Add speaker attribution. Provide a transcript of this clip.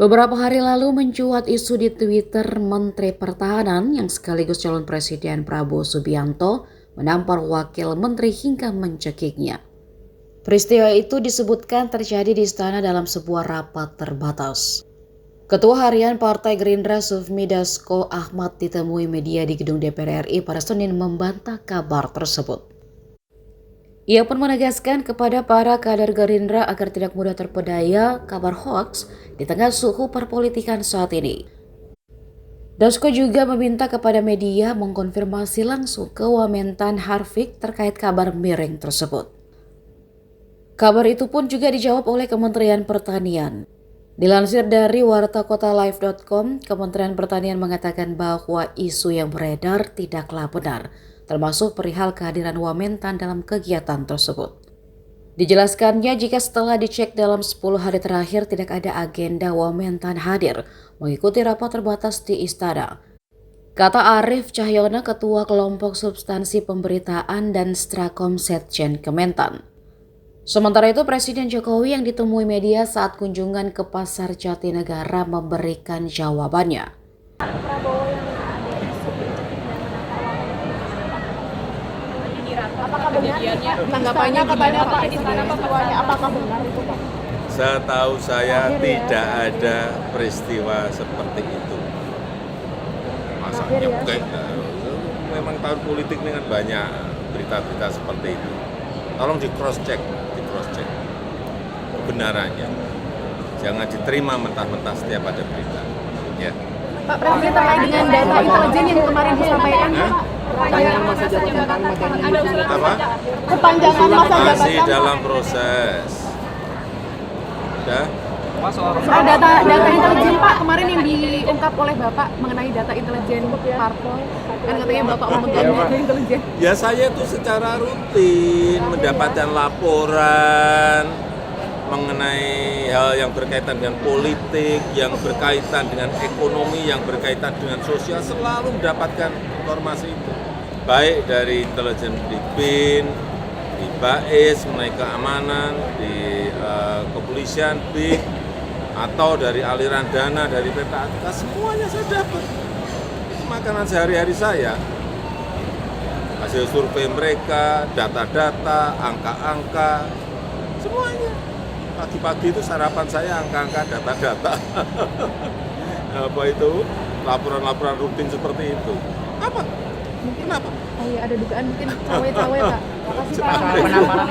Speaker 1: Beberapa hari lalu mencuat isu di Twitter Menteri Pertahanan yang sekaligus calon Presiden Prabowo Subianto menampar wakil menteri hingga mencekiknya. Peristiwa itu disebutkan terjadi di istana dalam sebuah rapat terbatas. Ketua Harian Partai Gerindra Sufmi Dasko Ahmad ditemui media di gedung DPR RI pada Senin membantah kabar tersebut. Ia pun menegaskan kepada para kader Gerindra agar tidak mudah terpedaya kabar hoaks di tengah suhu perpolitikan saat ini. Dasko juga meminta kepada media mengkonfirmasi langsung ke Wamentan Harfiq terkait kabar miring tersebut. Kabar itu pun juga dijawab oleh Kementerian Pertanian. Dilansir dari wartakotalive.com, Kementerian Pertanian mengatakan bahwa isu yang beredar tidaklah benar, termasuk perihal kehadiran Wamentan dalam kegiatan tersebut. Dijelaskannya jika setelah dicek dalam 10 hari terakhir tidak ada agenda Wamentan hadir mengikuti rapat terbatas di Istana. Kata Arief Cahyono, Ketua Kelompok Substansi Pemberitaan dan Strakom Setjen Kementan. Sementara itu, Presiden Jokowi yang ditemui media saat kunjungan ke Pasar Jatinegara memberikan jawabannya.
Speaker 2: Apakah benar tanggapannya kepada Pak peristiwanya? Apakah benar itu Pak?
Speaker 3: Setahu saya tidak ada peristiwa seperti itu. Masa nyekek? Memang tahun politik ini kan banyak berita-berita seperti itu. Tolong di cross check kebenarannya. Jangan diterima mentah-mentah setiap ada berita. Ya.
Speaker 2: Pak Presiden terkait dengan data intelijen yang kemarin disampaikan Pak.
Speaker 4: Perpanjangan masa jabatan Panglima TNI.
Speaker 3: Apa?
Speaker 2: Perpanjangan masa jabatan.
Speaker 3: Masih dalam proses. Sudah?
Speaker 2: Soal data intelijen Pak kemarin yang diungkap oleh Bapak mengenai data intelijen parpol, kan katanya Bapak memegang data intelijen.
Speaker 3: Ya saya itu secara rutin mendapatkan laporan mengenai hal yang berkaitan dengan politik, yang berkaitan dengan ekonomi, yang berkaitan dengan sosial, selalu mendapatkan informasi itu. Baik dari intelijen di BIN, di BAIS, mengenai keamanan, di kepolisian, BIK, atau dari aliran dana dari PPATK, semuanya saya dapat. Itu makanan sehari-hari saya. Hasil survei mereka, data-data, angka-angka, semuanya. Pagi-pagi itu sarapan saya angka-angka, data-data. Apa itu? Laporan-laporan rutin seperti itu. Apa?
Speaker 2: Mungkin
Speaker 3: kenapa?
Speaker 2: ada dugaan mungkin cawe-cawe Pak. Makasih Pak.
Speaker 4: Penamparan